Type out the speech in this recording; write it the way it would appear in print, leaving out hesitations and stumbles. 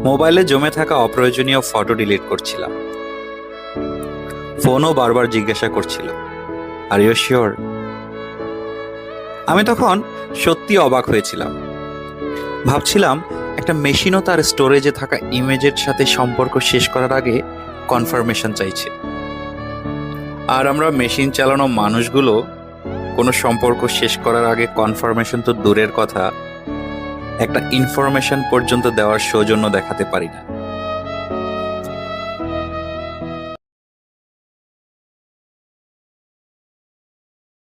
মোবাইলে জমে থাকা অপ্রয়োজনীয় ফটো ডিলিট করছিলাম। ফোনও বারবার জিজ্ঞাসা করছিল, আর ইউ শিওর? আমি তখন সত্যি অবাক হয়েছিলাম। ভাবছিলাম একটা মেশিনও তার স্টোরেজে থাকা ইমেজের সাথে সম্পর্ক শেষ করার আগে কনফার্মেশন চাইছে। আর আমরা মেশিন চালানো মানুষগুলো কোনো সম্পর্ক শেষ করার আগে কনফার্মেশন তো দূরের কথা, একটা ইনফরমেশন পর্যন্ত দেওয়ার সৌজন্য দেখাতে পারি না।